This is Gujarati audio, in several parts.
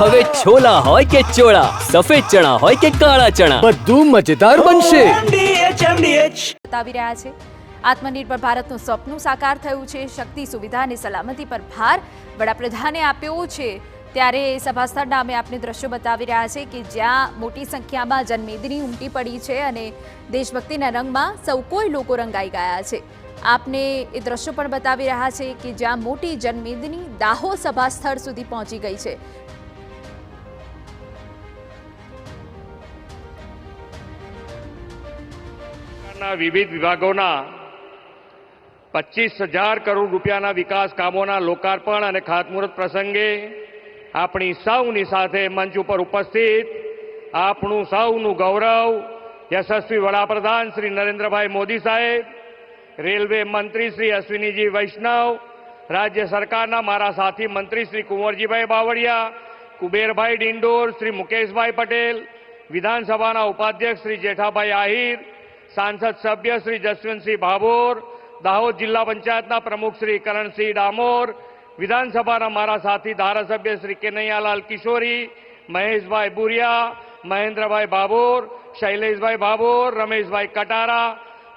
હવે છોલા હોય કે ચોળા, સફેદ ચણા હોય કે કાળા ચણા, બધું મજેદાર બનશે. બતાવી રહ્યા છે આત્મનિર્ભર ભારતનું સપનું સાકાર થયું છે. શક્તિ, સુવિધા અને સલામતી પર ભાર વડાપ્રધાને આપ્યો છે. ત્યારે સભા સ્થળના અમે આપને દ્રશ્યો બતાવી રહ્યા છે કે જ્યાં મોટી સંખ્યામાં જનમેદની ઉમટી પડી છે અને દેશભક્તિના રંગમાં સૌ કોઈ લોકો રંગાઈ ગયા છે. આપને એ દ્રશ્યો પણ બતાવી રહ્યા છે કે જ્યાં મોટી જનમેદની દાહોદ સભા સ્થળ સુધી પહોંચી ગઈ છે. વિવિધ વિભાગોના 25,000 કરોડ રૂપિયાના વિકાસ કામોના લોકાર્પણ અને ખાતમુહૂર્ત પ્રસંગે આપણી સૌની સાથે મંચ ઉપર ઉપસ્થિત આપણું સૌનું ગૌરવ યશસ્વી વડાપ્રધાન શ્રી નરેન્દ્રભાઈ મોદી સાહેબ, રેલવે મંત્રી શ્રી અશ્વિનીજી વૈષ્ણવ, રાજ્ય સરકારના મારા સાથી મંત્રી શ્રી કુંવરજીભાઈ બાવળિયા, કુબેરભાઈ ડિંડોર, શ્રી મુકેશભાઈ પટેલ, વિધાનસભાના ઉપાધ્યક્ષ શ્રી જેઠાભાઈ આહિર, सांसद सभ्य श्री जसवंतसिंह भाभोर, दाहोद जिला पंचायत प्रमुख श्री करणसिंह डामोर, विधानसभा मारा साथी धारासभ्य श्री कन्हैयालाल किशोरी, महेश भाई बुरिया, महेन्द्र भाई भाभोर, शैलेष भाई भाभोर, रमेश भाई कटारा,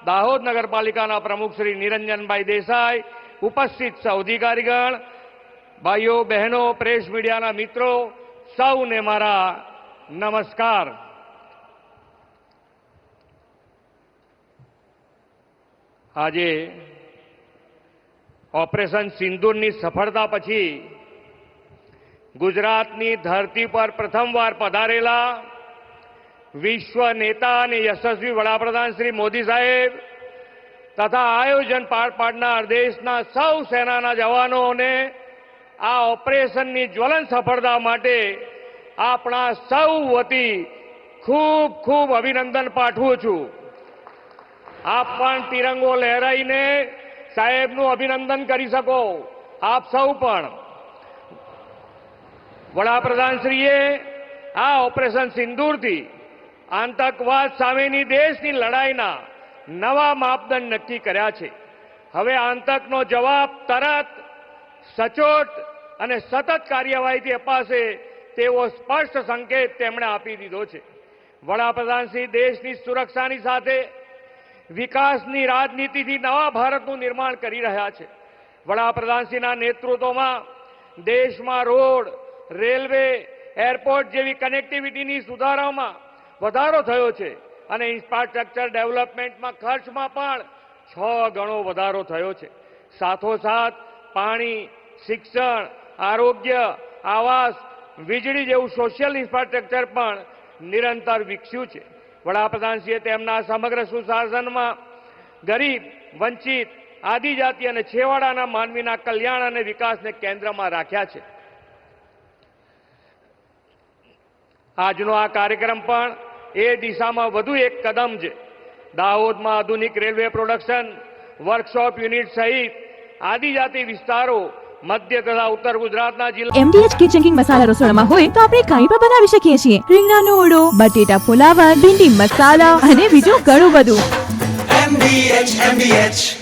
दाहोद नगरपालिका प्रमुख श्री निरंजन भाई देसाई, उपस्थित सौ अधिकारीगण, भाईओ बहनों, प्रेस मीडिया मित्रों, सौने मारा नमस्कार. આજે ઓપરેશન સિંદૂરની સફળતા પછી ગુજરાતની ધરતી પર પ્રથમવાર પધારેલા વિશ્વ નેતા અને યશસ્વી વડાપ્રધાન શ્રી મોદી સાહેબ તથા આયોજન પાર પાડનાર દેશના સૌ સેનાના જવાનોને આ ઓપરેશનની જ્વલંત સફળતા માટે આપણા સૌ વતી ખૂબ ખૂબ અભિનંદન પાઠવું છું. आप पण तिरंगो लहराईने साहेबનું અભિનંદન કરી શકો. આપ સૌ પણ વડાપ્રધાનશ્રીએ આ ઓપરેશન સિંદૂરથી આતંકવાદ સામેની દેશની લડાઈના નવા માપદંડ નક્કી કર્યા છે. હવે આતંકનો જવાબ તરત, સચોટ અને સતત કાર્યવાહીથી અપાશે તેવો સ્પષ્ટ સંકેત તેમણે આપી દીધો છે. વડાપ્રધાનશ્રી દેશની સુરક્ષાની સાથે વિકાસની રાજનીતિથી નવા ભારતનું નિર્માણ કરી રહ્યા છે. વડાપ્રધાનશ્રીના નેતૃત્વમાં દેશમાં રોડ, રેલવે, એરપોર્ટ જેવી કનેક્ટિવિટીની સુધારામાં વધારો થયો છે અને ઇન્ફ્રાસ્ટ્રક્ચર ડેવલપમેન્ટમાં ખર્ચમાં પણ 6 ગણો વધારો થયો છે. સાથોસાથ પાણી, શિક્ષણ, આરોગ્ય, આવાસ, વીજળી જેવું સોશિયલ ઇન્ફ્રાસ્ટ્રક્ચર પણ નિરંતર વિકસ્યું છે. વડાપ્રધાનશ્રીએ તેમના સમગ્ર સુશાસનમાં ગરીબ, વંચિત, આદિજાતિ અને છેવાડાના માનવીના કલ્યાણ અને વિકાસને કેન્દ્રમાં રાખ્યા છે. આજનો આ કાર્યક્રમ પણ એ દિશામાં વધુ એક કદમ છે. દાહોદમાં આધુનિક રેલવે પ્રોડક્શન વર્કશોપ યુનિટ સહિત આદિજાતિ વિસ્તારો, મધ્ય તથા ઉત્તર ગુજરાતના જિલ્લા MDH કિચન કિંગ મસાલા રસોડામાં હોય તો આપણે કાંઈ પણ બનાવી શકીએ છીએ. રીંગણાનો ઓળો, બટેટા ફુલાવર, ભીંડી મસાલા અને બીજું ઘણું બધું. MDH